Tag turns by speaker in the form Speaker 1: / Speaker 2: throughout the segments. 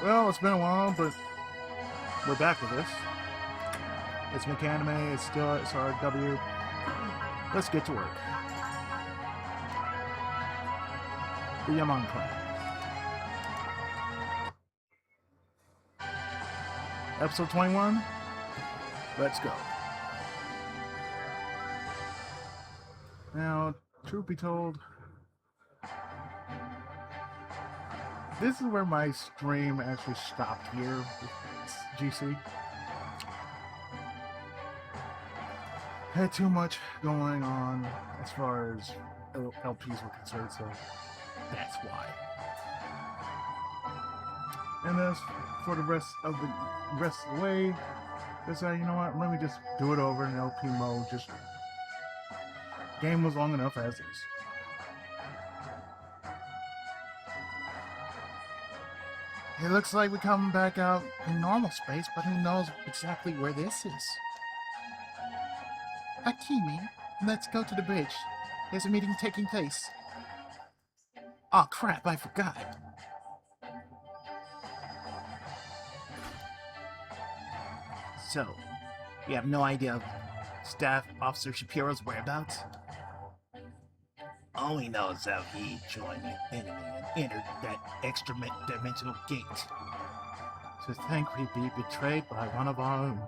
Speaker 1: Well, it's been a while, but we're back with this. It's Mechanime, it's still SRW. Let's get to work. The Yaman clan. Episode 21. Let's go. Now, truth be told, this is where my stream actually stopped here with GC. Had too much going on as far as LPs were concerned, so that's why. And as for the rest of the way, I said, you know what, let me just do it over in LP mode. Just game was long enough as is. It looks like we're coming back out in normal space, but who knows exactly where this is. Akimi, let's go to the bridge. There's a meeting taking place. Oh crap, I forgot. So, you have no idea of Staff Officer Shapiro's whereabouts? All we know is that he joined the enemy and entered that extra-dimensional gate. To think we'd be betrayed by one of our own.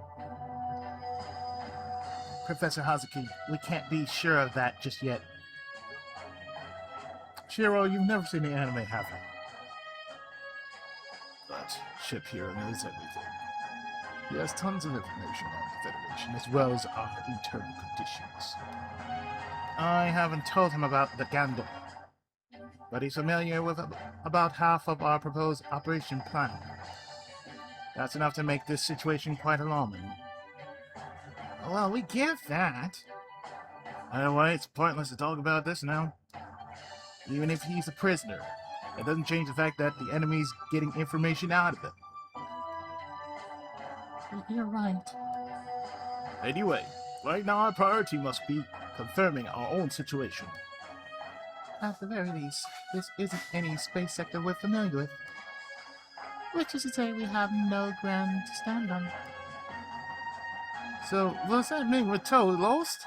Speaker 1: Professor Hazuki, we can't be sure of that just yet. Shiro, you've never seen the anime, have you? But Shapiro knows everything. He has tons of information on the Federation, as well as our internal conditions. I haven't told him about the Gandor, but he's familiar with about half of our proposed operation plan. That's enough to make this situation quite alarming. Well, we get that. Anyway, it's pointless to talk about this now. Even if he's a prisoner, it doesn't change the fact that the enemy's getting information out of him. You're right. Anyway, right now our priority must be confirming our own situation. At the very least, this isn't any space sector we're familiar with. Which is to say we have no ground to stand on. So, what's that mean? We're totally lost?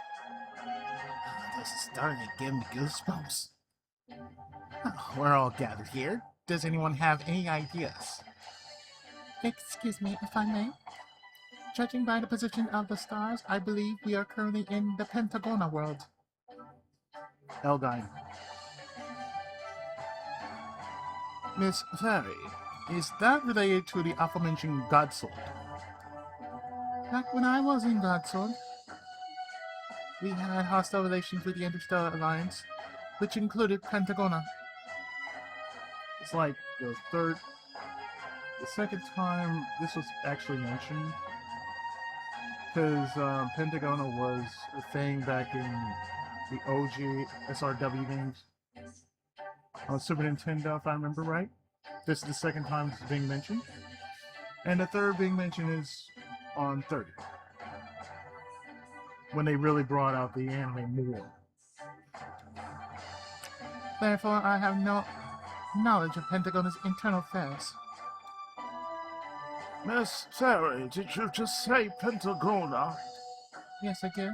Speaker 1: This is starting to give me goosebumps. We're all gathered here. Does anyone have any ideas? Excuse me, if I may? Judging by the position of the stars, I believe we are currently in the Pentagona World. Eldine. Miss Fairy, is that related to the aforementioned Godsword? Back when I was in Godsword, we had hostile relations with the Interstellar Alliance, which included Pentagona. It's like the second time this was actually mentioned, because Pentagona was a thing back in the OG SRW games on Super Nintendo, if I remember right. This is the second time it's being mentioned, and the third being mentioned is on 30, when they really brought out the anime more. Therefore, I have no knowledge of Pentagona's internal affairs. Miss Fairy, did you just say Pentagona? Yes, I did.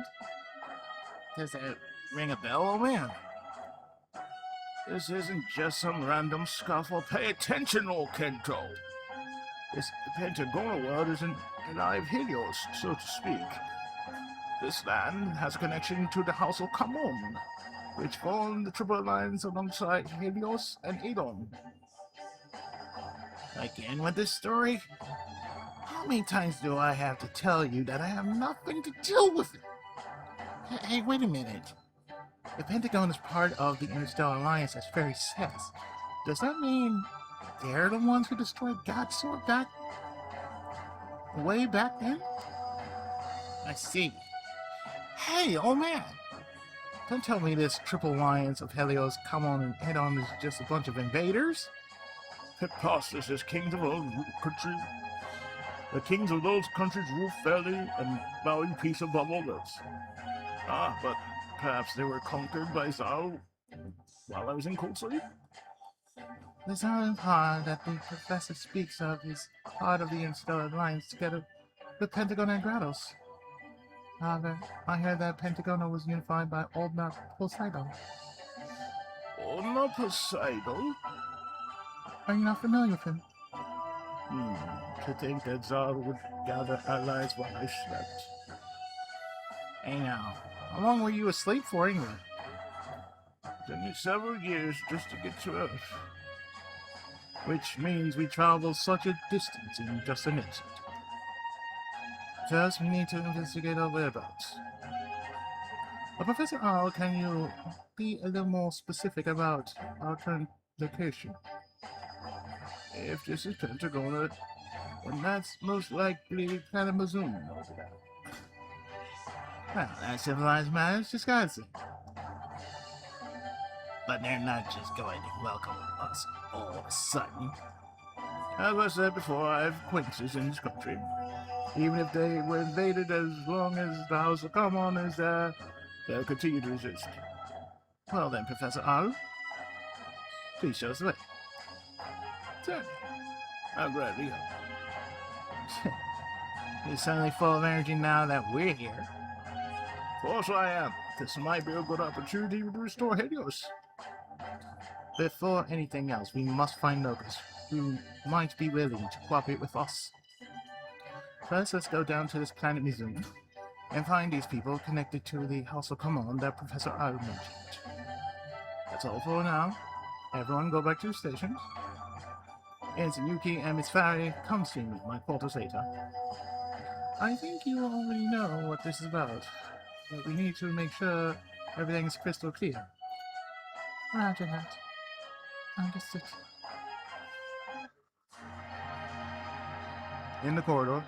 Speaker 1: Does that ring a bell, old man? This isn't just some random scuffle. Pay attention, old Kento. The Pentagona World is an eye of Helios, so to speak. This land has a connection to the House of Kamon, which formed the Triple Alliance alongside Helios and Edon. Again with this story? How many times do I have to tell you that I have nothing to do with it? Hey, wait a minute. The Pentagon is part of the Interstellar Alliance, as Fairy says. Does that mean they're the ones who destroyed Godsword way back then? I see. Hey, old man! Don't tell me this Triple Alliance of Helios, Kamon, and Edon is just a bunch of invaders? Preposterous as kings of those countries. The kings of those countries rule fairly and value peace above all else. Ah, but perhaps they were conquered by Zao while I was in cold sleep? The Silent Pod that the professor speaks of is part of the Interstellar Alliance together with Pentagona and Grados. However, I heard that Pentagona was unified by old map Poseidal.
Speaker 2: Old map Poseidal?
Speaker 1: Are you not familiar with him?
Speaker 2: To think that Zara would gather allies while I slept.
Speaker 1: Hey now, how long were you asleep for anyway?
Speaker 2: It took me several years just to get to Earth.
Speaker 1: Which means we traveled such a distance in just an instant. First, we need to investigate our whereabouts. Professor Al, can you be a little more specific about our current location?
Speaker 2: If this is Pentagona, then that's most likely Kalamazoo.
Speaker 1: Well, that civilized matters disguising. But they're not just going to welcome us all of a sudden.
Speaker 2: As I said before, I have acquaintances in this country. Even if they were invaded, as long as the House of Common is there, they'll continue to resist.
Speaker 1: Well then, Professor Al, please show us the way.
Speaker 2: Certainly. I'll gladly help.
Speaker 1: You're suddenly full of energy now that we're here.
Speaker 2: Of course I am. This might be a good opportunity to restore Helios.
Speaker 1: Before anything else, we must find locals who might be willing to cooperate with us. First, let's go down to this planet museum and find these people connected to the House of Command that Professor Al mentioned. That's all for now. Everyone go back to your stations. Ensign Yuki and Miss Fari, come see me, my quarters later. I think you already know what this is about, but we need to make sure everything is crystal clear. Roger that. Understood. In the corridor.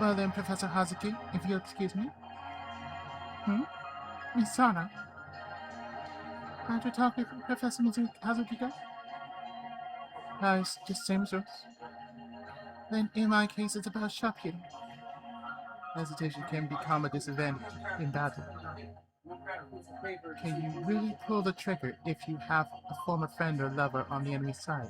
Speaker 1: Well then, Professor Hazuki, if you'll excuse me. Miss Sana? How'd you talk with Professor Hazuki go? It's just same as yours. Then in my case, it's about sharpshooting. Hesitation can become a disadvantage in battle. Can you really pull the trigger if you have a former friend or lover on the enemy side?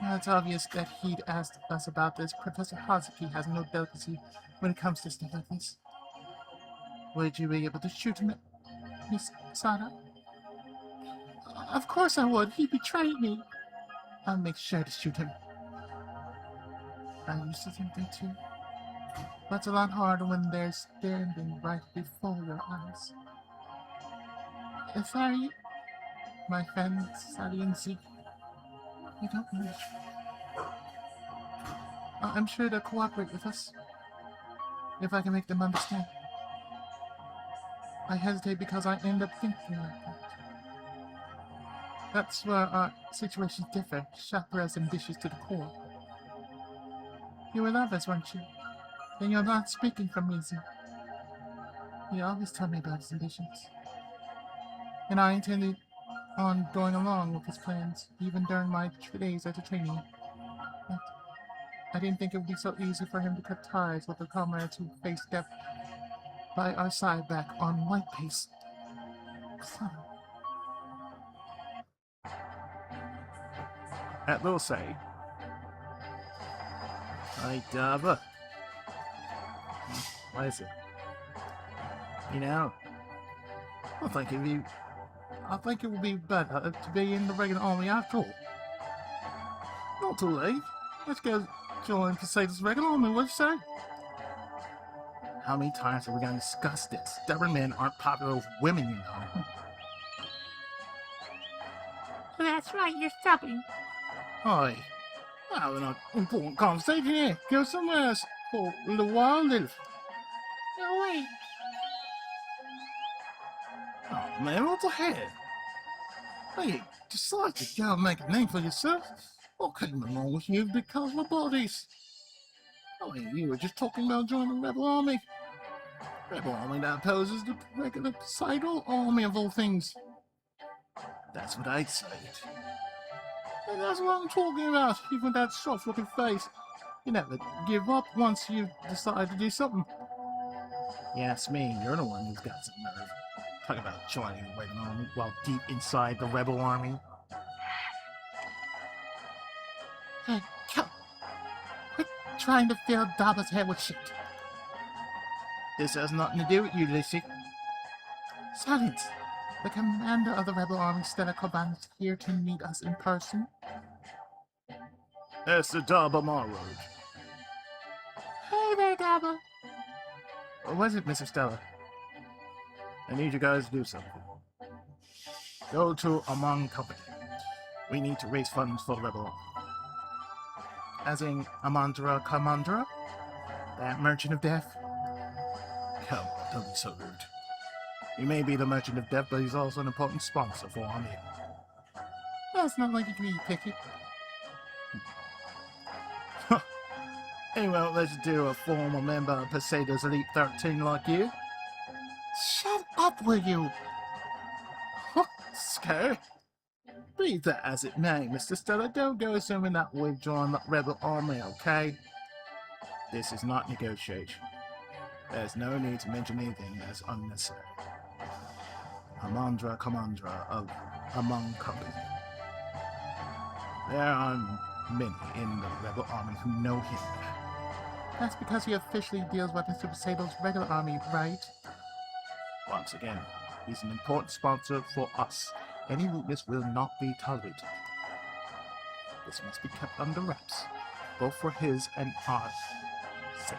Speaker 1: Now it's obvious that he'd asked us about this. Professor Hazuki has no delicacy when it comes to stuff like this. Would you be able to shoot him, Miss Sana? Of course I would. He betrayed me. I'll make sure to shoot him. I used to think that too. But it's a lot harder when they're standing right before your eyes. Sorry, my friends, Sally and Zeke. I don't know. I'm sure they'll cooperate with us, if I can make them understand. I hesitate because I end up thinking like that. That's where our situations differ, sharper as ambitious to the core. You were lovers, weren't you? Then you're not speaking from Izzy. He always told me about his ambitions. And I intended on going along with his plans, even during my days as a trainee. But I didn't think it would be so easy for him to cut ties with the comrades who faced death by our side back on White Pace.
Speaker 2: That will say,
Speaker 1: Hi, Daba. What is it? You know, I think it would be better to be in the regular army after all. Not too late. Let's go join Poseidal's regular army, what do you say? How many times are we going to discuss this? Stubborn men aren't popular with women, you know.
Speaker 3: That's right, you're stubborn.
Speaker 1: Oi, we're having an important conversation here. Go somewhere else for a little while, little.
Speaker 3: No, wait.
Speaker 1: Oh man, what the hell? Hey, decide to go and make a name for yourself. What came along with you because of bodies? I mean, you were just talking about joining the Rebel Army. Rebel Army that opposes the regular Poseidal Army of all things. That's what I'd say. And that's what I'm talking about, even with that soft-looking face. You never give up once you decide to do something. Yeah, it's me. You're the one who's got some nerve. Talk about joining the Rebel Army while deep inside the Rebel Army. Hey, come. Quit trying to fill Daba's head with shit. This has nothing to do with you, Lissy. Silence! The commander of the Rebel Army, Stella Coban, is here to meet us in person.
Speaker 2: That's the Daba Myroad.
Speaker 3: Hey there, Daba.
Speaker 1: What was it, Mr. Stella?
Speaker 2: I need you guys to do something.
Speaker 1: Go to Yaman Company. We need to raise funds for the Rebel Army. As in Amandra Kamandra? That merchant of death?
Speaker 2: Come on, don't be so rude.
Speaker 1: He may be the merchant of death, but he's also an important sponsor for our meal. Well, it's not like you can be picky.
Speaker 2: Anyway, let's do a former member of Poseidal's Elite 13 like you.
Speaker 1: Shut up, will you?
Speaker 2: Scare. Be that as it may, Mr. Stella, don't go assuming that we've joined the Rebel Army, okay? This is not negotiation. There's no need to mention anything that's unnecessary. Amandra Commandra of Yaman Company. There are many in the Rebel Army who know him.
Speaker 1: That's because he officially deals with Mr. Poseidal's regular army, right?
Speaker 2: Once again, he's an important sponsor for us.
Speaker 1: Any rudeness will not be tolerated. This must be kept under wraps, both for his and our sake.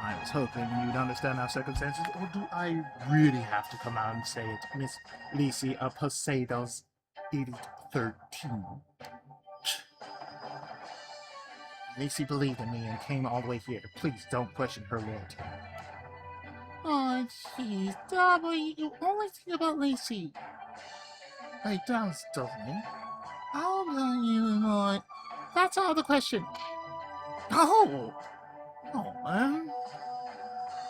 Speaker 2: I was hoping you'd understand our circumstances.
Speaker 1: Or do I really have to come out and say it, Miss Lisi of Poseidal's Elite 13? Lacey believed in me and came all the way here. Please don't question her loyalty.
Speaker 3: Oh, jeez, Daba, you only think about Lacey.
Speaker 1: He does, doesn't he?
Speaker 3: How about you not? That's all the question.
Speaker 1: Oh! Oh, man.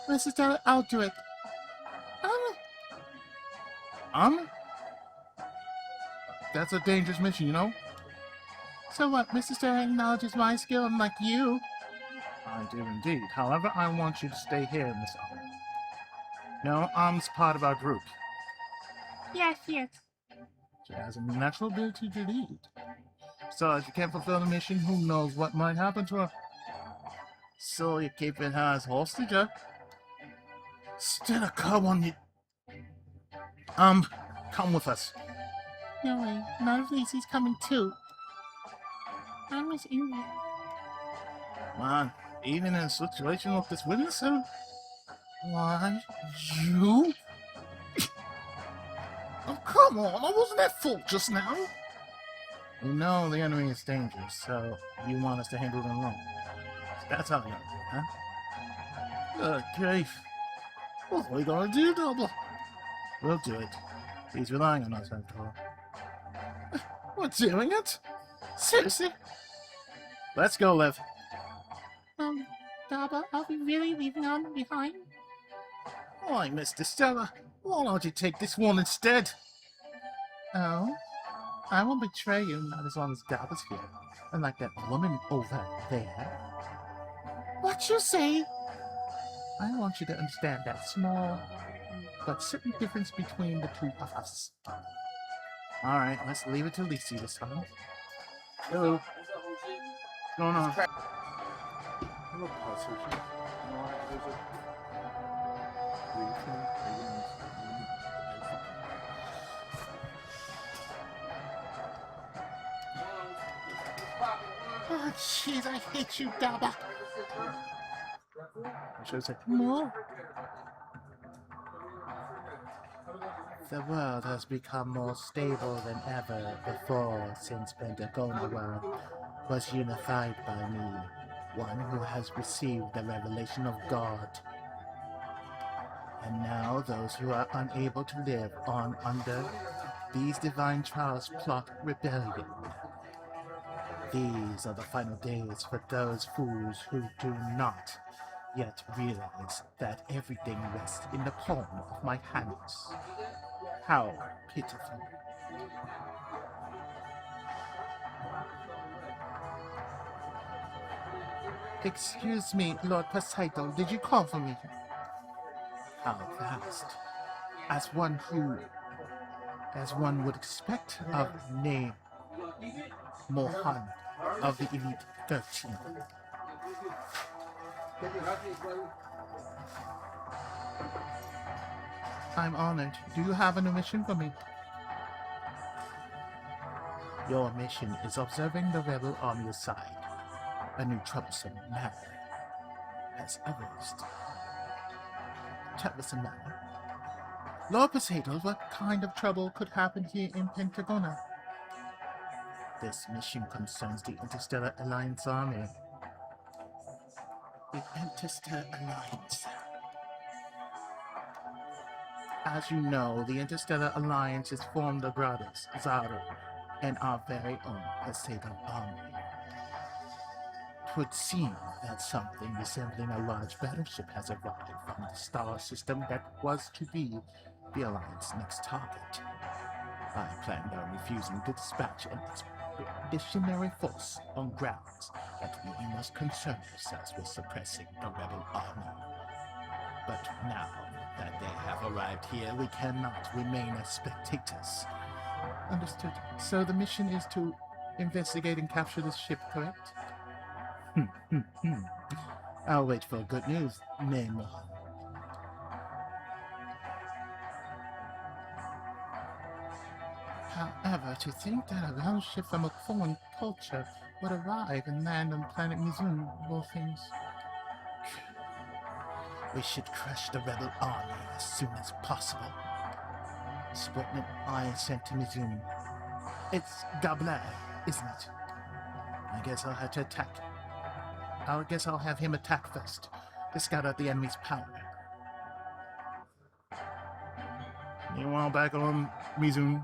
Speaker 3: Mrs. Stella, I'll do it.
Speaker 1: That's a dangerous mission, you know?
Speaker 3: So what, Mrs. Stella acknowledges my skill, unlike you?
Speaker 1: I do indeed. However, I want you to stay here, Miss Alm. No, Alm's part of our group.
Speaker 3: Yes, yes.
Speaker 1: She has a natural ability to lead. So if you can't fulfill the mission, who knows what might happen to her? So you're keeping her as hostage, huh? Stella, come on, you... come with us.
Speaker 3: No way, none of Lacey's coming too. I miss Izzy.
Speaker 1: Man, even in a situation like this witness, why, you? Oh, come on, I wasn't at fault just now. We know the enemy is dangerous, so you want us to handle them alone. That's how you do it, huh? Okay. What are we gonna do, Double? We'll do it. He's relying on us after all. We're doing it? Seriously? Let's go, Liv.
Speaker 3: Daba, are we really leaving on behind?
Speaker 1: Why, Mr. Stella, why don't you take this one instead?
Speaker 3: Oh?
Speaker 1: I won't betray you, not as long as Daba's here. Unlike that woman over there.
Speaker 3: What you say?
Speaker 1: I want you to understand that small, but certain difference between the two of us. Alright, let's leave it to Lisi this time. Hello. What's going on?
Speaker 2: Hello, Poseidal.
Speaker 3: Oh, jeez, I hate you, Daba.
Speaker 1: I should say,
Speaker 3: More?
Speaker 1: the world has become more stable than ever before since Pentagona World was unified by me, one who has received the revelation of God. And now those who are unable to live on under these divine trials plot rebellion. These are the final days for those fools who do not yet realize that everything rests in the palm of my hands. How pitiful. Excuse me, Lord Poseidal, did you call for me? How fast.
Speaker 2: as one would expect of name Mohan of the Elite 13. I'm honored. Do you have a new mission for me? Your mission is observing the rebel army aside. A new troublesome matter has arisen. Troublesome matter? Lord Poseidal, what kind of trouble could happen here in Pentagona? This mission concerns the Interstellar Alliance army. The Interstellar Alliance. As you know, the Interstellar Alliance is formed of brothers, Zara, and our very own Poseidal army. It would seem that something resembling a large battleship has arrived from the star system that was to be the Alliance's next target. I planned on refusing to dispatch an expeditionary force on grounds that we must concern ourselves with suppressing the rebel army. But now that they have arrived here, we cannot remain as spectators. Understood. So the mission is to investigate and capture this ship, correct? I'll wait for good news, Nemo. However, to think that a battleship from a foreign culture would arrive and land on planet Mizun, of all things. We should crush the rebel army as soon as possible. Sputnik I sent to Mizun. It's Gabler, isn't it? I guess I'll have to attack. I guess I'll have him attack first, to scout out the enemy's power. Meanwhile, back on Mizun.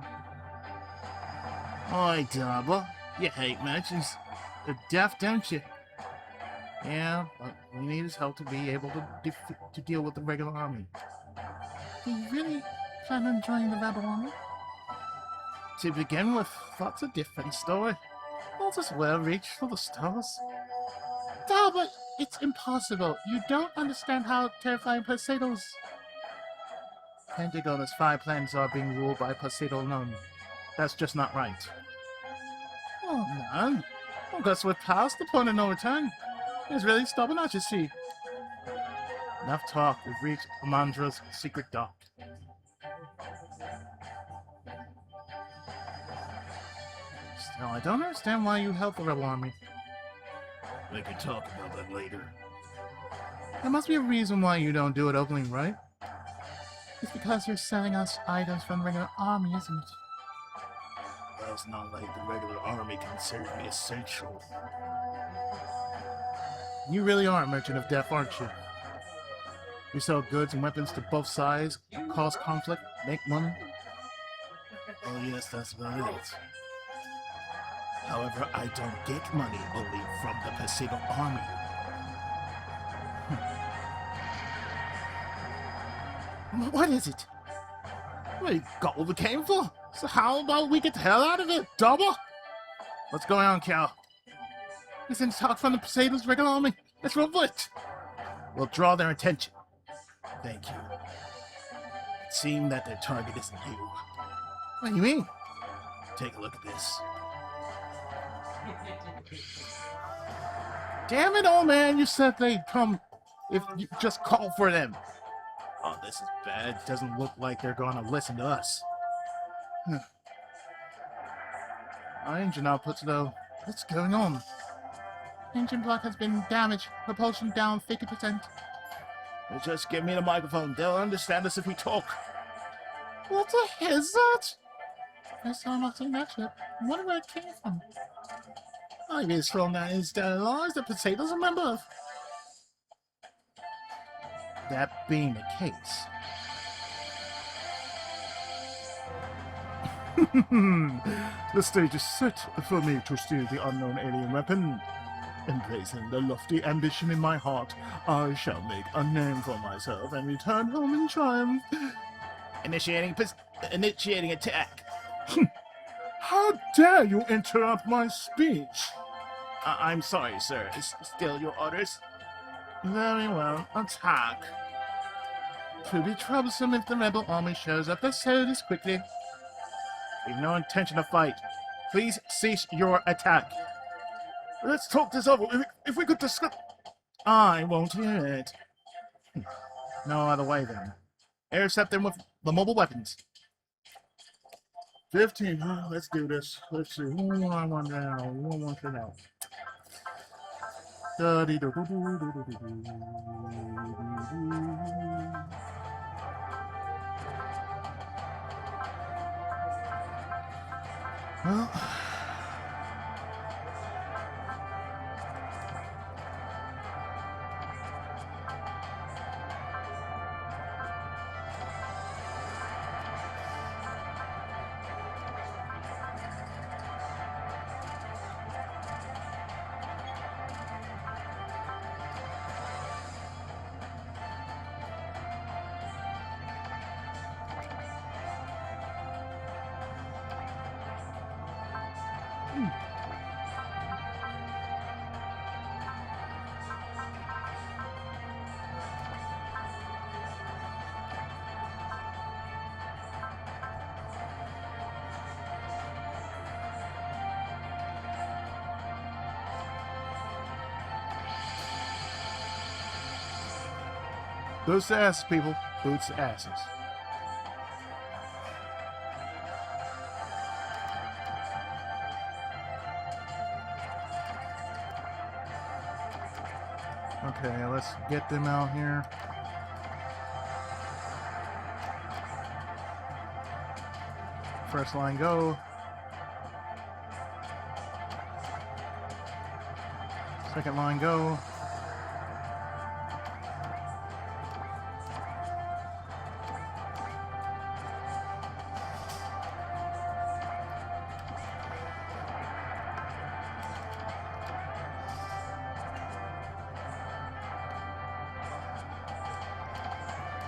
Speaker 2: Oi, Daba, you hate matches. They're deaf, don't you? Yeah, but we need his help to be able to deal with the regular army. Do you really plan on joining the rebel army? To begin with, that's a different story. I'll just well reach for the stars. Daba, it's impossible. You don't understand how terrifying Poseidal's... Pentagona's 5 planets are being ruled by Poseidal alone. That's just not right. Oh, no. I guess we're past the point of no return. It's really stopping us, you see. Enough talk. We've reached Amandra's secret dock. Still, I don't understand why you help the rebel army. We can talk about that later. There must be a reason why you don't do it openly, right? It's because you're selling us items from the regular army, isn't it? Well, it's not like the regular army considers me essential. You really are a merchant of death, aren't you? You sell goods and weapons to both sides, cause conflict, make money. Oh yes, that's about it. However, I don't get money only from the Poseidal army. What is it? We got what we came for. So how about we get the hell out of it, Daba? What's going on, Cal? Listen, talk from the Poseidal's regular army. Let's roll for it. We'll draw their attention. Thank you. It seemed that their target isn't you. What do you mean? Take a look at this. Damn it, old man! You said they'd come if you just call for them. Oh, this is bad. Doesn't look like they're gonna listen to us. Our engine output's low. What's going on? Engine block has been damaged. Propulsion down 50%. Just give me the microphone. They'll understand us if we talk. What the hell is that? First time I've seen that ship. I wonder where it came from. I guess from that Interstellar Alliance that Poseidal's a member of. That being the case. The stage is set for me to steal the unknown alien weapon. Embracing the lofty ambition in my heart, I shall make a name for myself and return home in triumph. Initiating attack. How dare you interrupt my speech? I'm sorry, sir. Is still your orders? Very well. Attack. 'Twould be troublesome if the rebel army shows up so this quickly. We've no intention to fight. Please cease your attack.
Speaker 1: Let's talk this over. If we could discuss...
Speaker 2: I won't hear it. No other way then. Intercept them with the mobile weapons.
Speaker 1: 15, huh? Let's do this. Let's see. Who I want now? Who I want for now?
Speaker 2: Well, boots the asses, people. Boots the asses. Okay, let's get them out here. First line go. Second line go.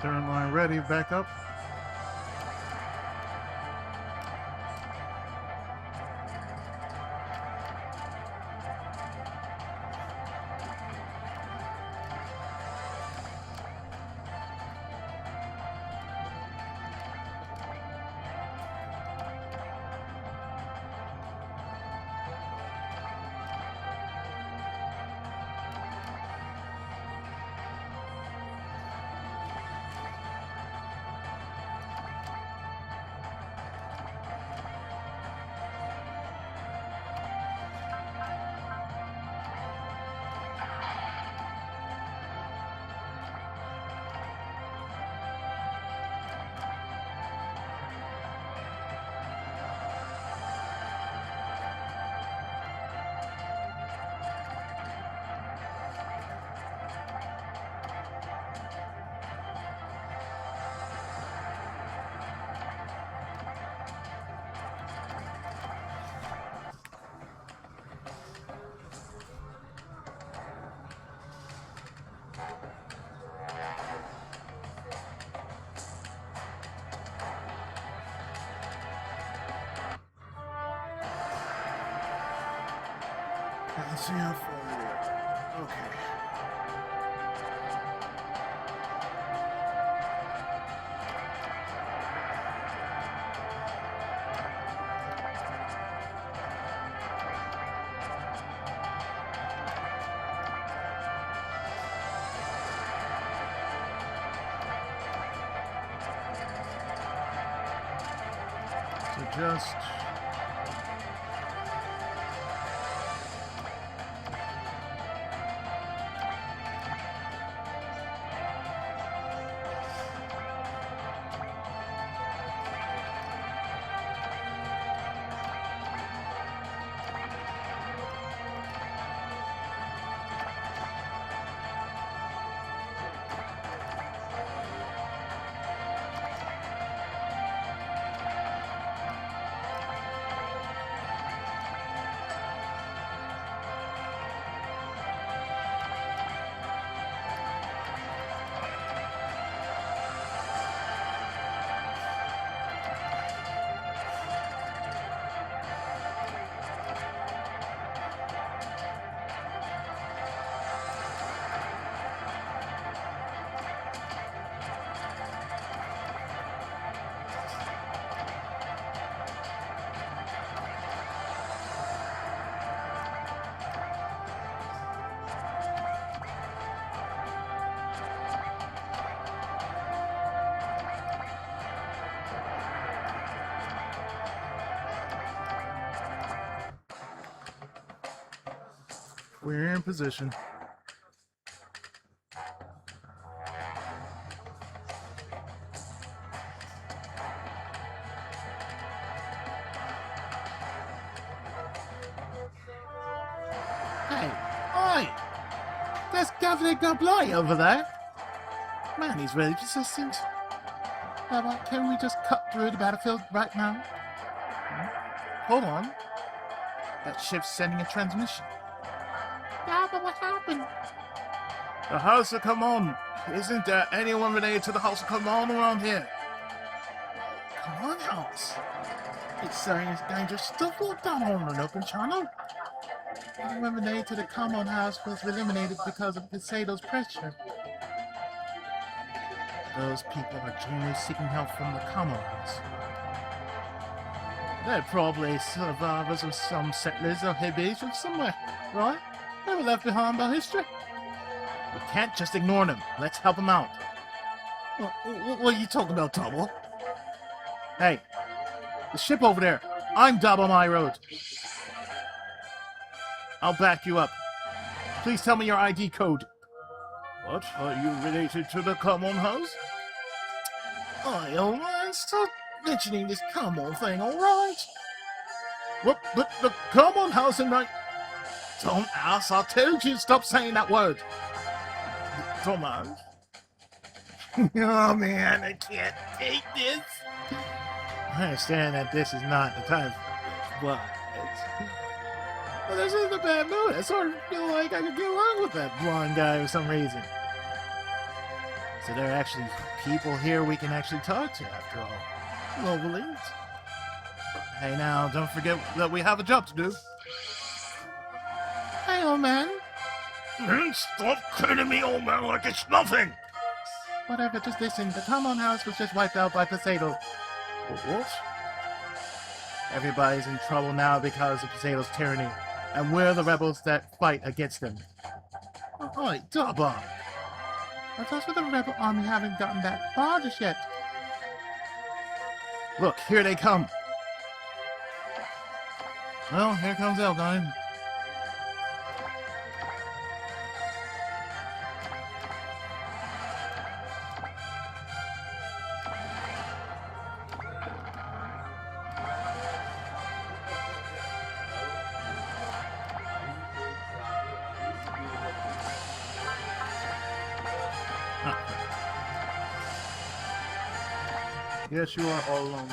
Speaker 2: Third line ready, back up.
Speaker 1: Let's see how far we are. Okay.
Speaker 2: So just
Speaker 1: We're in position.
Speaker 2: Hey, oi! There's Governor Goblay over there. Man, he's really persistent. How about, can we just cut through the battlefield right now?
Speaker 1: Hold on. That ship's sending a transmission.
Speaker 3: Yeah, but what happened?
Speaker 1: The House of Common. Isn't there anyone related to the House of Common around here?
Speaker 2: Come on, House. It's saying it's dangerous stuff locked down on an open channel. Anyone related to the Common House was eliminated because of Poseidal's pressure. Those people are genuinely seeking help from the Common House. They're probably survivors of some settlers or hippies from somewhere, right? They were left behind by history.
Speaker 1: We can't just ignore them. Let's help them out.
Speaker 2: What are you talking about, Double?
Speaker 1: Hey, the ship over there. I'm Daba Myroad. I'll back you up. Please tell me your ID code. What? Are you related to the Common House?
Speaker 2: Aye, old man, stop mentioning this Common thing, alright?
Speaker 1: What? But the Common House and I... Don't ask, I told you, stop saying that word. Thomas.
Speaker 2: Oh man, I can't take this.
Speaker 1: I understand that this is not the time, but this isn't a bad mood. I sort of feel like I could get along with that blonde guy for some reason. So there are actually people here we can actually talk to after all. Lovely. Hey now, don't forget that we have a job to do.
Speaker 2: Hey, old man.
Speaker 1: Stop calling me old man like it's nothing!
Speaker 2: Whatever, just listen. The Common House was just wiped out by Poseidal.
Speaker 1: What? Everybody's in trouble now because of Poseidal's tyranny, and we're the rebels that fight against them.
Speaker 2: Oi, Daba! I thought with the rebel army haven't gotten that far just yet.
Speaker 1: Look, here they come. Well, here comes Elgine. Yes, you are all alone.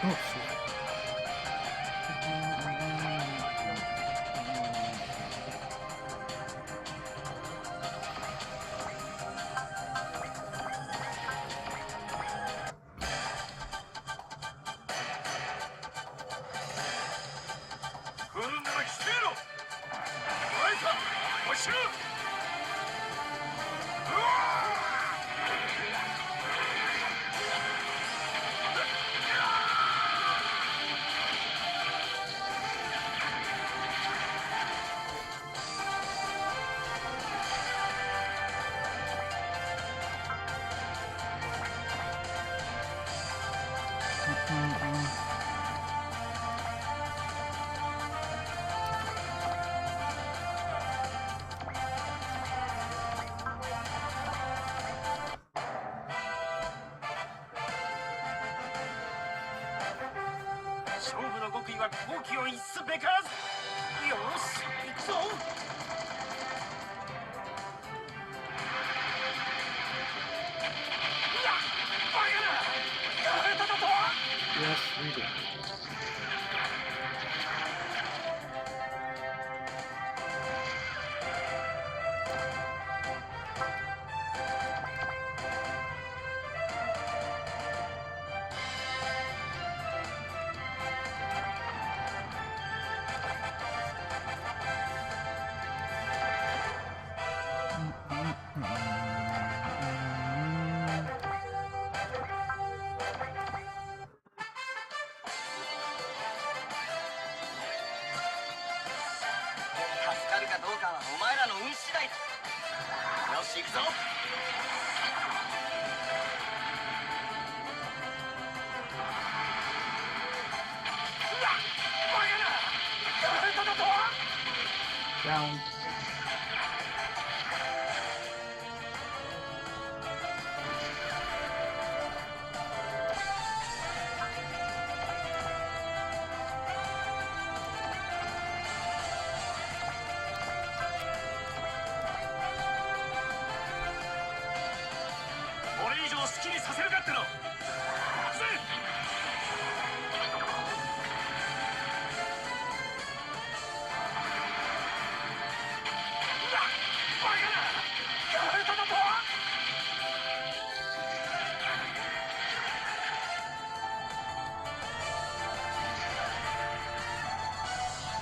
Speaker 1: Oh, shit.
Speaker 4: は好機を逸すべからず。よし行くぞ。バカな、やられただとは。
Speaker 1: Yes, we do. Down.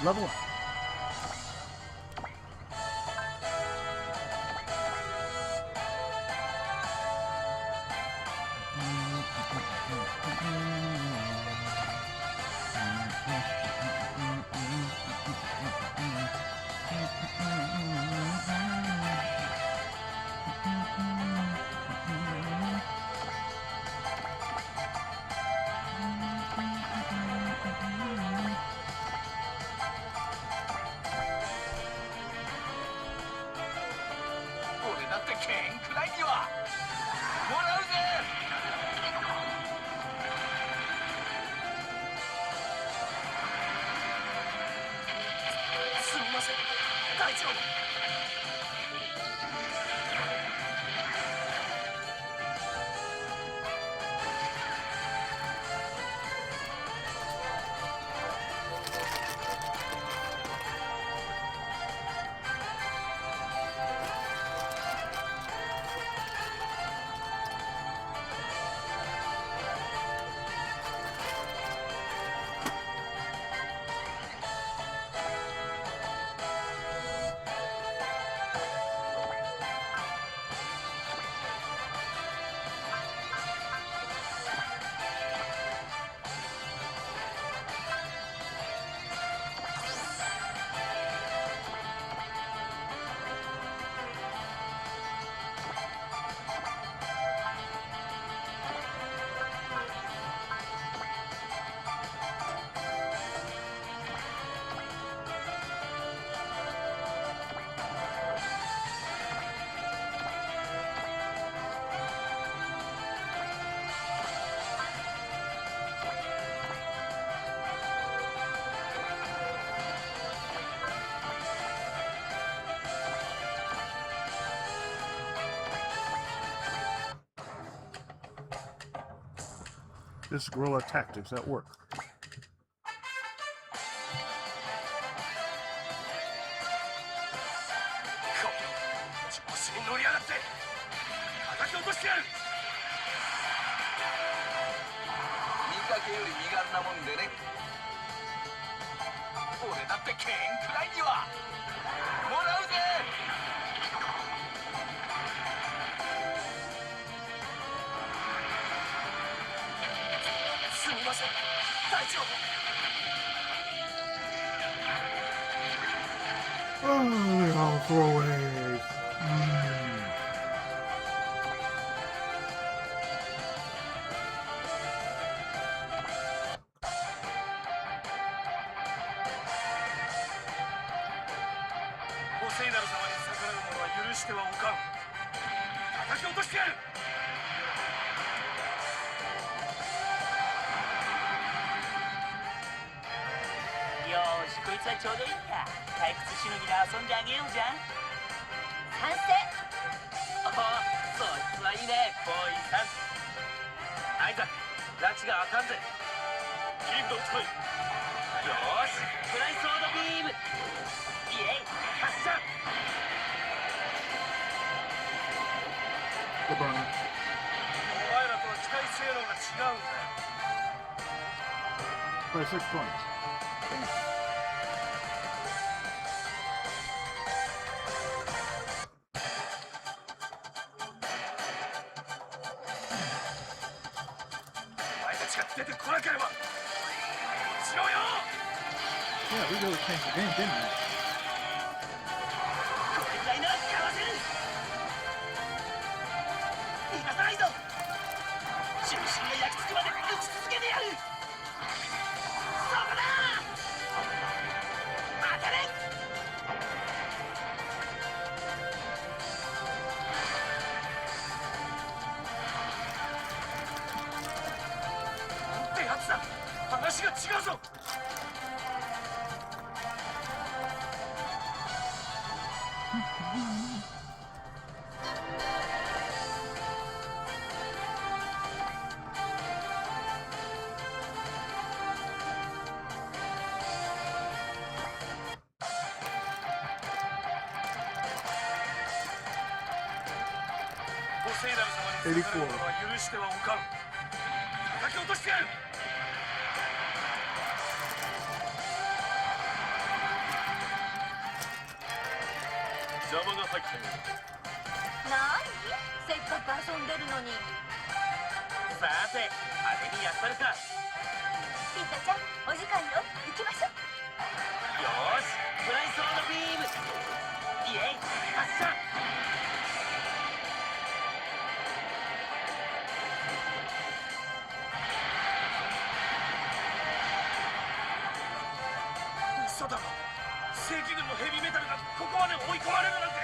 Speaker 1: Level up. This guerrilla tactics at work.
Speaker 4: ポセイダル様に逆らう者は許してはおかん。叩き落としてやる。
Speaker 5: こいつはちょうどいいんだ。退屈しのぎで遊んであげようじゃん。
Speaker 6: 賛成。
Speaker 5: おお、そいつはいいね、ボーイさん。アイザック、拉致があかんぜ。
Speaker 4: キープド使い。
Speaker 5: よーし、フライソードビーム。イエイ、発射。
Speaker 1: The burn.
Speaker 4: お前らとは機体性能が違うんだよ。
Speaker 1: By 6 points.
Speaker 4: お前たちが出てこなければしろよ。
Speaker 1: Yeah, we really changed the game, didn't we?
Speaker 5: これくらいならかわせる。逃がさないぞ。中心が焼き付くまで打ち続けてやる。そこだ。当たれ。
Speaker 4: ってやつだ。話が違うぞ。ポセイダル様に逆らう者は許してはおかん。叩き落としてやる。邪魔が入ったよ。
Speaker 6: なに、せっかく遊んでるのに。
Speaker 5: さて、派手にやったるか。
Speaker 6: ピッタちゃん、お時間よ。行きましょう。
Speaker 5: よーし、フライソードビーム。イエイ、発射。
Speaker 4: 嘘だろ。正規軍のヘビーメタルがここまで追い込まれるなんて。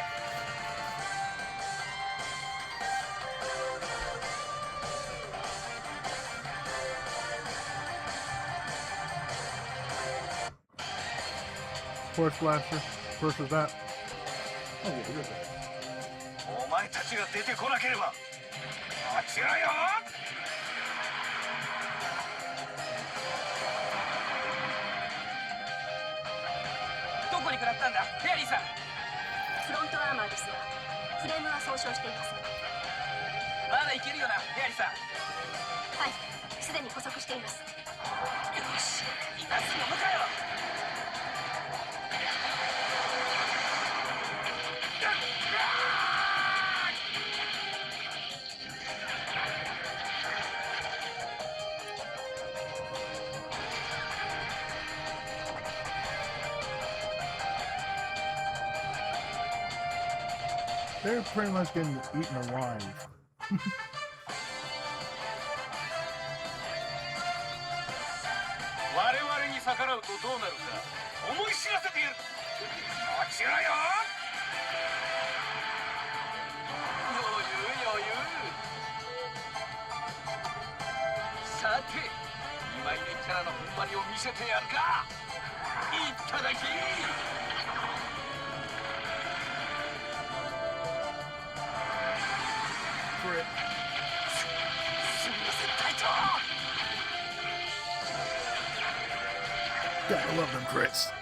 Speaker 1: Force Blaster versus that. Oh, yeah, you're good.
Speaker 4: お前たちが出てこなければあちらよ。
Speaker 5: どこに食らったんだ、フェアリーさん。
Speaker 6: フロントアーマーですが、フレームは損傷していません。
Speaker 5: まだいけるよな、フェアリーさん。
Speaker 6: はい、すでに捕捉しています。
Speaker 5: よし、今すぐ向かよ。
Speaker 1: They're pretty much getting eaten alive.
Speaker 4: 我々に逆らうとどうなるか思い知らせてやる。あちらよ。
Speaker 5: 余裕余裕。さて、2枚目キャラの踏ん張りを見せてやるか。いっただき。
Speaker 1: For it.
Speaker 5: すみません、隊長。
Speaker 1: Gotta love them crits.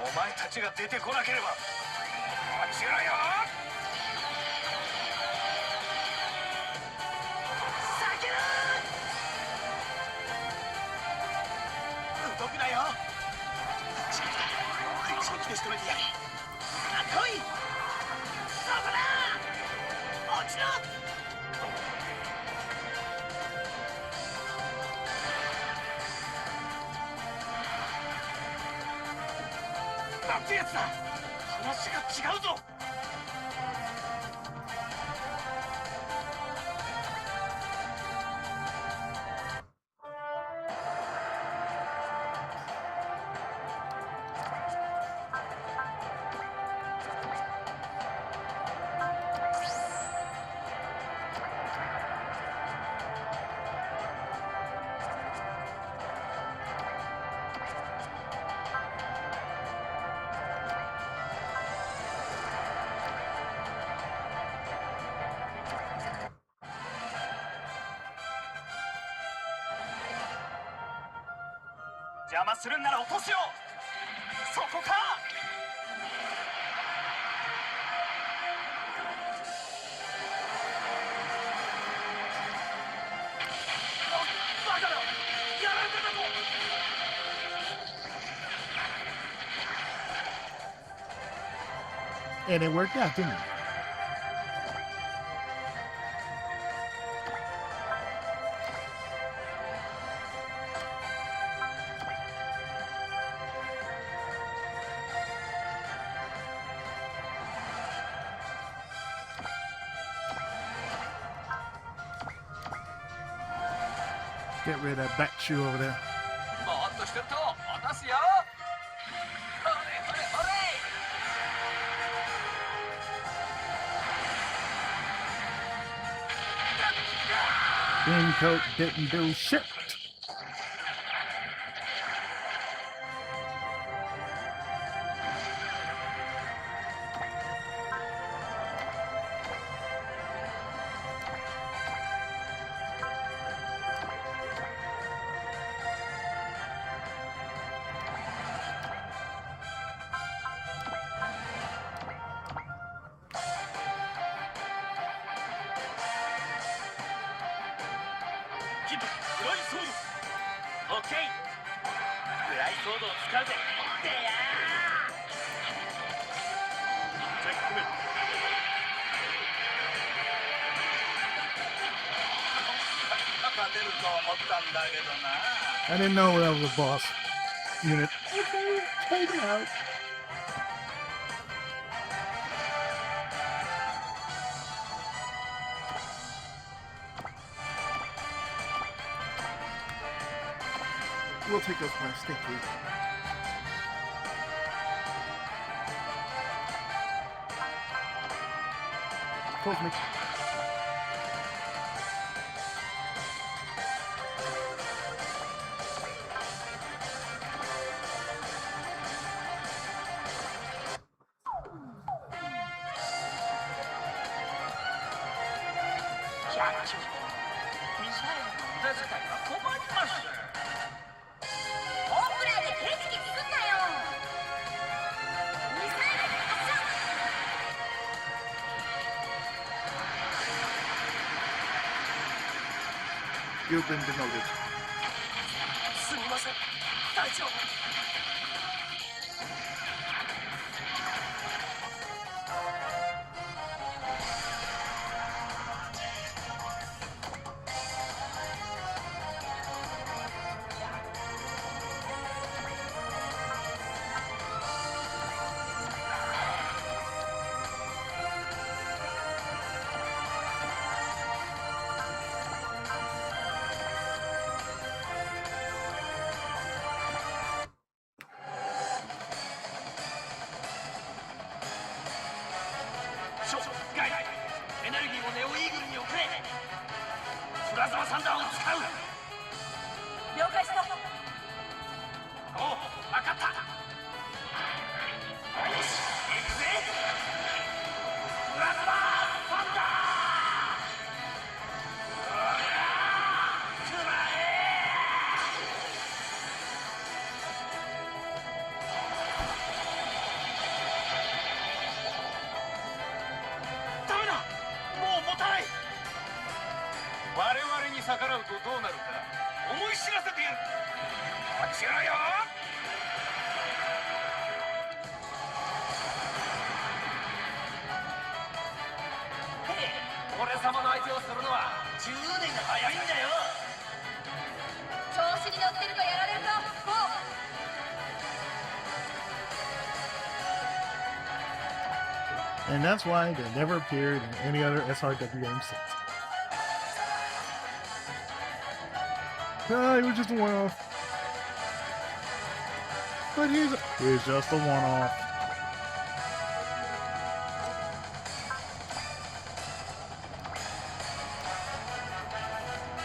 Speaker 4: お前たちが出てこなければあちらよ。
Speaker 5: 避ける。動くなよ。一撃で仕留めてやる。さあ来い。そこだ。落ちろ。
Speaker 4: なんてやつだ。話が違うぞ。
Speaker 5: 邪魔するんなら落とすよ。そこか。バカだ、やられてたぞ。
Speaker 2: And it worked out, didn't it? Get rid of that back shoe over there.
Speaker 5: ぼーっとしてると落とすよ。ほれほれほれ。
Speaker 2: Raincoat didn't do shit. I didn't know that was a boss unit. Okay, take it out. We'll take those parts. Thank you. Close me. You've been demoted.
Speaker 5: すみません、隊長。 エネルギーをネオイーグルに送れ。プラズマサンダーを使う。
Speaker 6: 了解した。
Speaker 5: おう、分かった。よし、行くぜ。プラズマサンダー。くらえ。ダメだ、もう持たない。我々に逆らうとどうなるか思い知らせてやる。こちらよ。俺様の相手をするのは10年早いんだよ。
Speaker 6: 調子に乗ってるとやられるぞ。
Speaker 2: And that's why they never appeared in any other SRW game since. It was just a one-off. But he's just a one-off.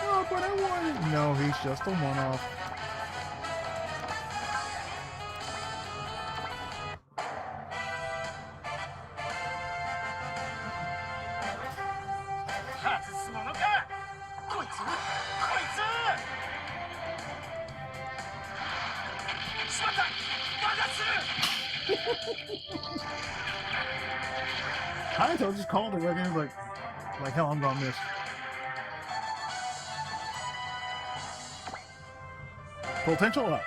Speaker 2: Oh, but I wanted... No, he's just a one-off.
Speaker 1: I'll just call it right there, like hell, I'm gonna miss. Potential up.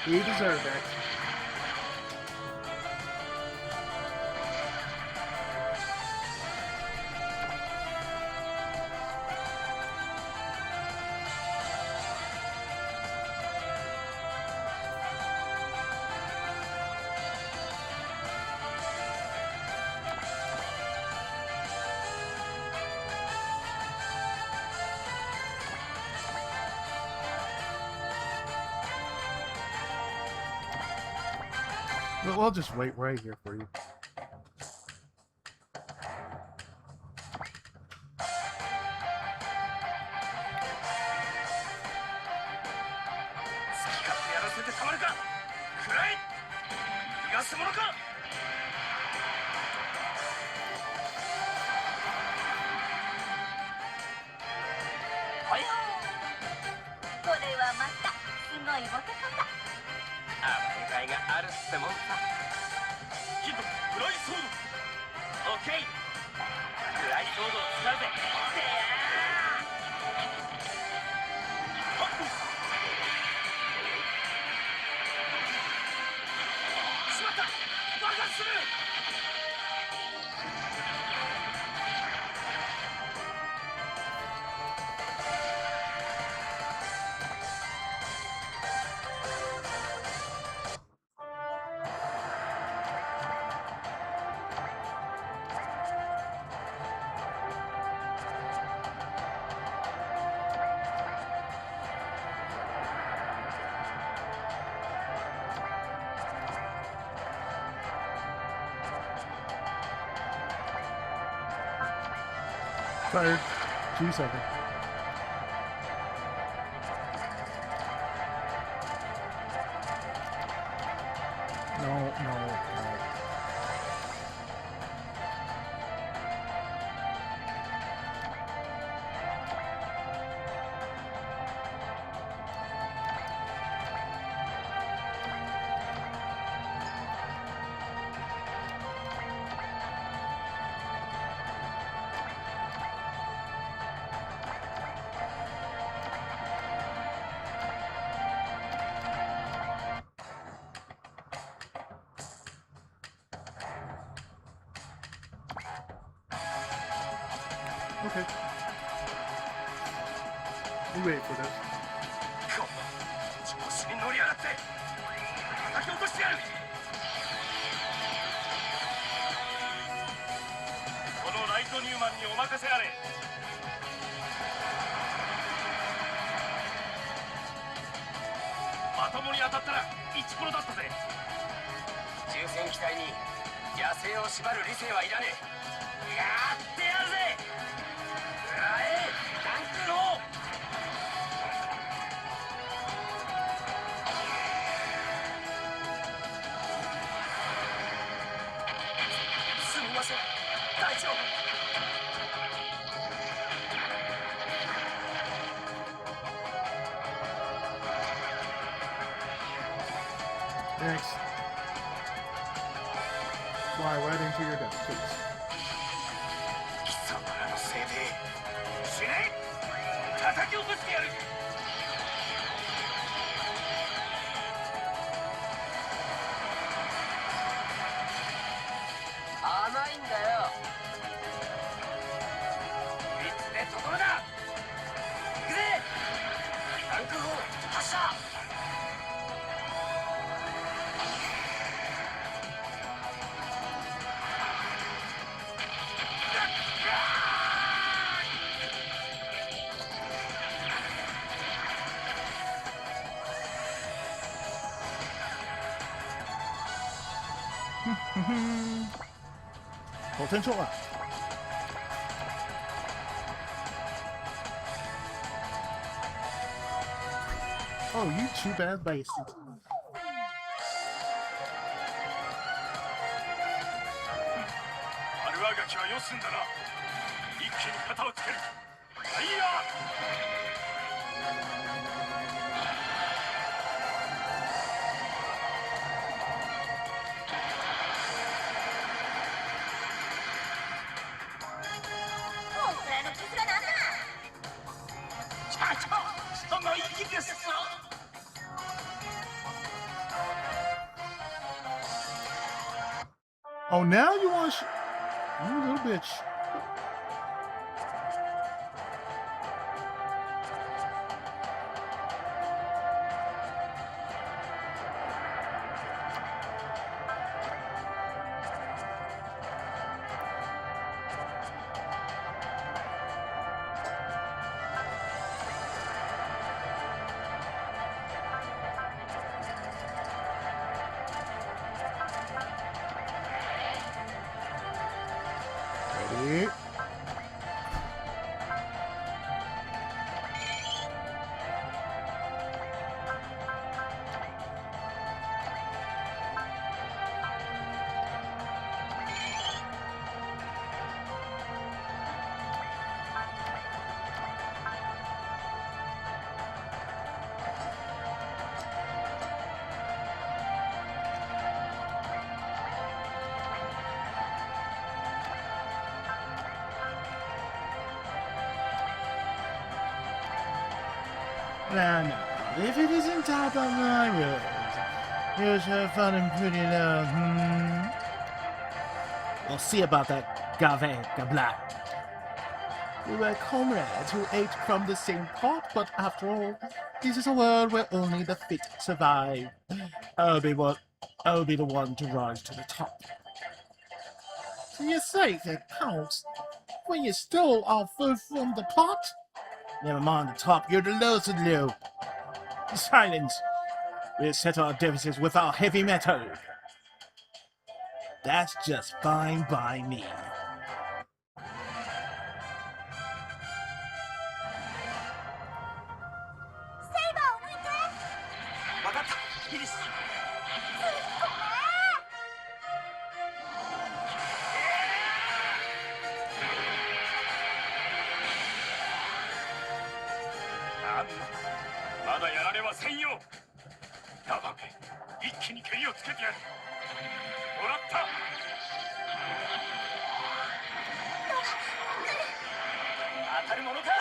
Speaker 1: You deserve it. Well, I'll just wait right here for you. Fired. G7. No. Okay. We wait for this.
Speaker 5: 調子に乗り上がって叩き落としてやる。このライトニューマンにお任せあれ。まともに当たったら1プロだったぜ。重戦機体に野生を縛る理性はいらねえ。やってやるぜ。タンクロー。すみません、大丈夫。
Speaker 1: Thanks. Fly right into your death, please.
Speaker 5: 貴様らのせいで死ね。叩き落としてやる。甘いんだよ。いつでとどめだ。行くぜ。タンク砲発射。
Speaker 2: Potential up. Oh, you too bad basic.
Speaker 4: 悪あがきはよすんだな。一気に肩をつける。はいや。
Speaker 6: もうこれの傷がなんだ。
Speaker 5: 社長、その意気ですぞ。
Speaker 2: Oh, now you want you little bitch. Ready? No. If it isn't Daba Myroad, you'll have fun and pretty low, We'll see about that, Gave Gabla. We were comrades who ate from the same pot, but after all, this is a world where only the fit survive. I'll be the one to rise to the top. So you say that counts when you stole our food from the pot? Never mind the top, you're the lowest of the low. Silence. We'll settle our differences with our heavy metal. That's just fine by me.
Speaker 5: 分かった、イリス。
Speaker 4: なんだ、まだやられませんよ。ダバめ、一気に蹴りをつけてやる。もらった。当たるものか。
Speaker 6: こ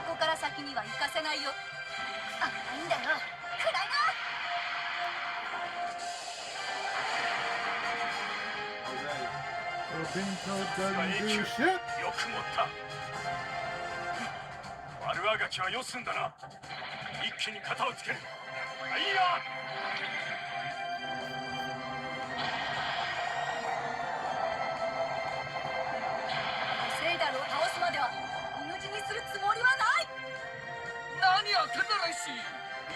Speaker 6: こから先には行かせないよ。あ、いいんだよ。くらいな。
Speaker 2: Do shit.
Speaker 4: よく持った。悪あがきはよすんだな。一気に肩をつける。はいや。
Speaker 6: ポセイダルを倒すまでは犬死にするつもりはない。
Speaker 5: 何やってんだレイシー。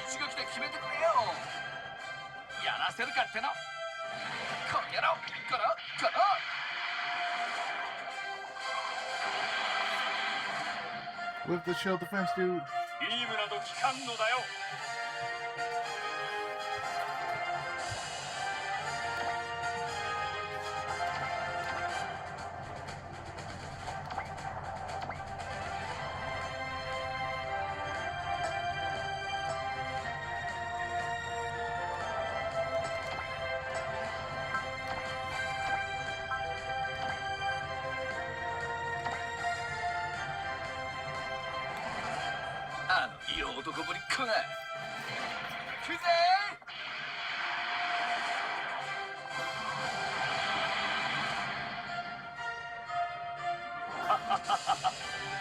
Speaker 5: 一撃で決めてくれよ。やらせるかっての。この野郎、この。
Speaker 2: With the shield defense, dude.
Speaker 4: ビームなど効かんのだよ。
Speaker 5: あの色男ぶりっ子が。来るぜ。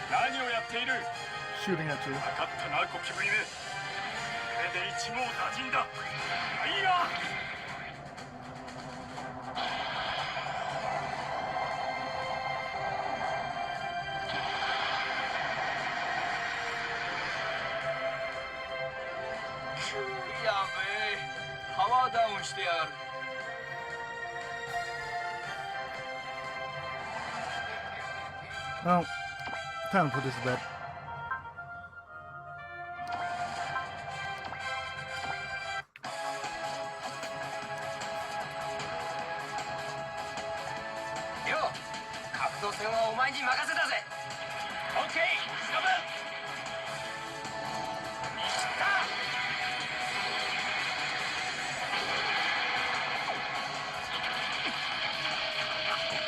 Speaker 4: 何をやっている。
Speaker 2: Shooting at you.
Speaker 4: 分かったな、ゴキブリめ。これで一網打尽だ。はいや。
Speaker 5: やべえ、パワーダウンしてやがる。
Speaker 2: Well, time to put this to bed.
Speaker 5: よう、格闘戦はお前に任せたぜ。オッケー、忍。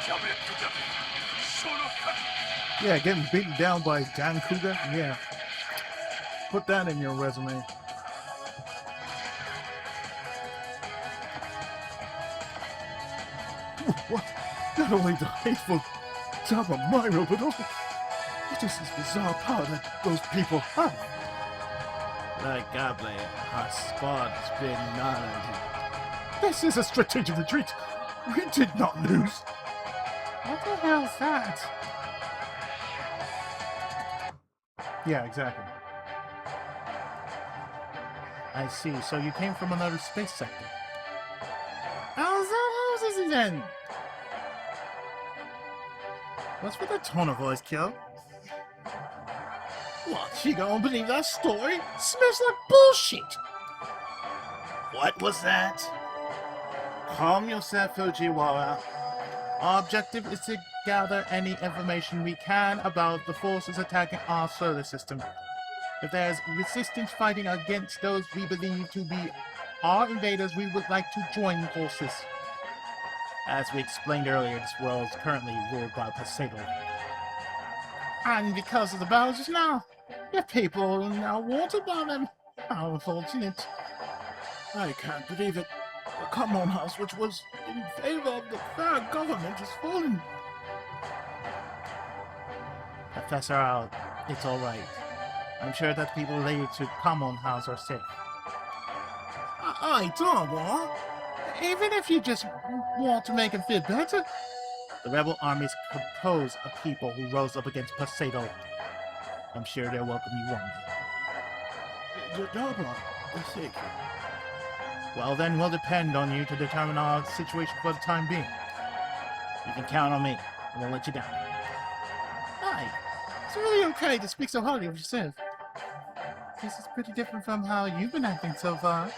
Speaker 5: ジャブレットだ。その数。
Speaker 2: Yeah, getting beaten down by Dan Cougar? Yeah. Put that in your resume. What? Not only the hateful Daba Myroad, but also what is this bizarre power that those people have? Like Gable, our spot's been nodded. This is a strategic retreat. We did not lose.
Speaker 3: What the hell's that?
Speaker 2: Yeah, exactly. I see. So you came from another space sector.
Speaker 3: How's that house is then?
Speaker 2: What's with the tone of voice, Kyo?
Speaker 3: What? You don't believe that story? Smells like bullshit.
Speaker 2: What was that? Calm yourself, Fujiwara. Our objective is to gather any information we can about the forces attacking our solar system. If there's resistance fighting against those we believe to be our invaders, we would like to join forces. As we explained earlier, this world is currently ruled by Poseidal.
Speaker 3: And because of the battles just now, the people now want about them. How unfortunate.
Speaker 2: I can't believe it. The Common House, which was in favor of the fair government, is falling. Professor Al, it's alright. I'm sure that people related to Common House are safe.
Speaker 3: I don't want. Even if you just want to make it feel better.
Speaker 2: The rebel army is composed of people who rose up against Poseidal. I'm sure they'll welcome you warmly. Daba, thank you. Well, then we'll depend on you to determine our situation for the time being. You can count on me. I won't let you down.
Speaker 3: Hi. It's really okay to speak so highly of yourself. This is pretty different from how you've been acting so far.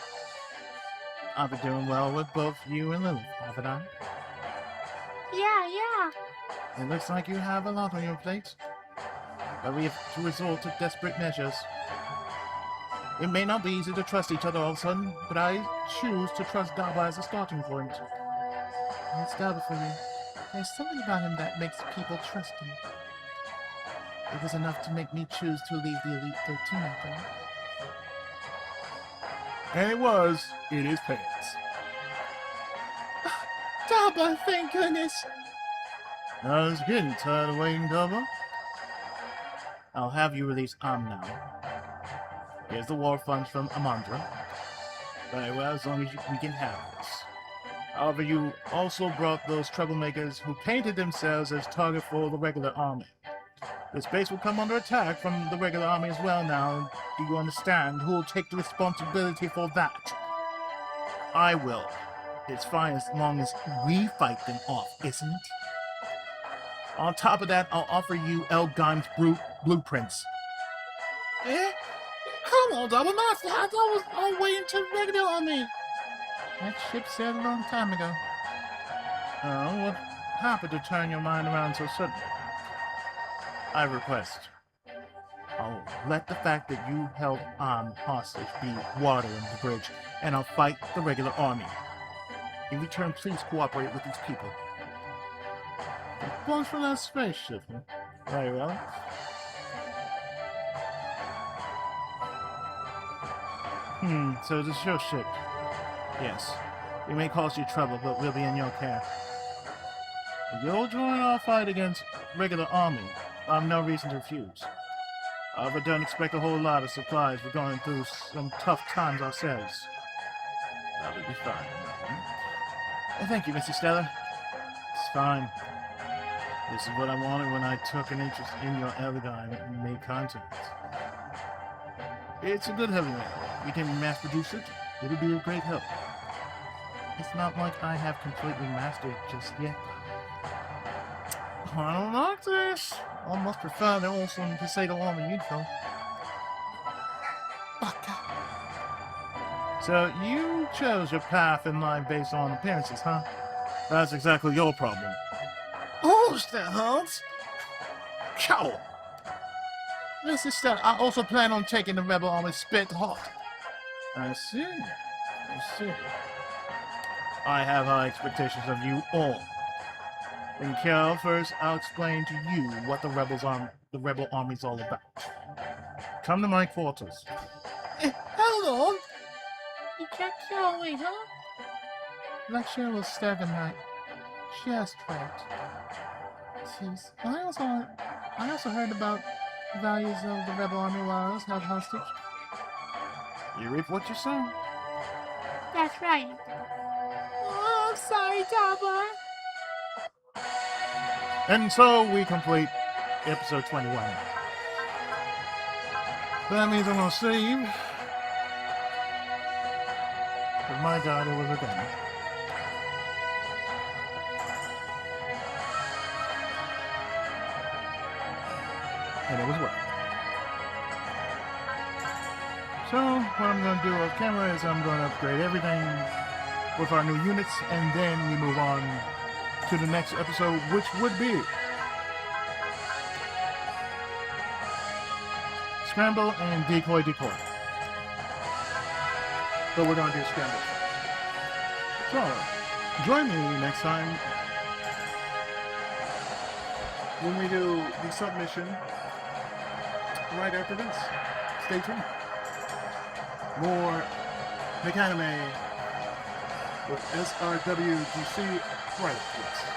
Speaker 2: I've been doing well with both you and Lily, haven't I?
Speaker 3: Yeah.
Speaker 2: It looks like you have a lot on your plate. But we have to resort to desperate measures. It may not be easy to trust each other all of a sudden, but I choose to trust Daba as a starting point.
Speaker 3: It's Daba for you. There's something about him that makes people trust him. It was enough to make me choose to leave the Elite 13 after all.
Speaker 2: And it was in his pants.
Speaker 3: Daba, thank goodness!
Speaker 2: I was getting tired of waiting, Daba. I'll have you release now. Here's the war funds from Amandra. Very well, as long as we can have this. However, you also brought those troublemakers who painted themselves as target for the regular army. This base will come under attack from the regular army as well now. Do you understand? Who will take the responsibility for that? I will. It's fine as long as we fight them off, isn't it? On top of that, I'll offer you Elgheim's blueprints.
Speaker 3: Eh? Come on, Daba, not that! I'll wait until regular army! That ship sailed a long time ago.
Speaker 2: Oh, what happened to turn your mind around so suddenly? I request. I'll let the fact that you held hostage be water under the bridge, and I'll fight the regular army. In return, please cooperate with these people.
Speaker 3: One from that spaceship, huh?
Speaker 2: Very well. So this is your ship. Yes. We may cause you trouble, but we'll be in your care. If you'll join our fight against regular army, I have no reason to refuse. However, don't expect a whole lot of supplies. We're going through some tough times ourselves. That'll be fine. Well, thank you, Mr. Stella. It's fine. This is what I wanted when I took an interest in your Elgheim and made contact. It's a good heavy metal. we can mass produce it, it would be a great help.
Speaker 3: It's not like I have completely mastered it just yet.
Speaker 2: I don't like this.
Speaker 3: Almost prefer the awesome Poseidal armor uniform.
Speaker 2: So you chose your path in life based on appearances, huh? That's exactly your problem.
Speaker 3: Oh, that hurts!
Speaker 2: Cow!
Speaker 3: Mr. Stella, I also plan on taking the rebel army spit hot.
Speaker 2: I see. I see. I have high expectations of you all. And Kel, first I'll explain to you what the rebel army's all about. Come to my quarters.
Speaker 3: Hold on! You can't kill me, huh? Lecture will start tonight. Just right. Jeez. I also heard about the values of the rebel army was held hostage.
Speaker 2: You reap what you sow.
Speaker 3: That's right. Oh, I'm sorry, Daba.
Speaker 2: And so we complete episode 21. That means I'm gonna save. But my god, it was a gun. And it was worth it. So, what I'm going to do off camera is I'm going to upgrade everything with our new units, and then we move on to the next episode, which would be Scramble and Decoy. So we're going to do Scramble. So, join me next time when we do the submission right after this. Stay tuned. More Mechanime with SRW DC right after this.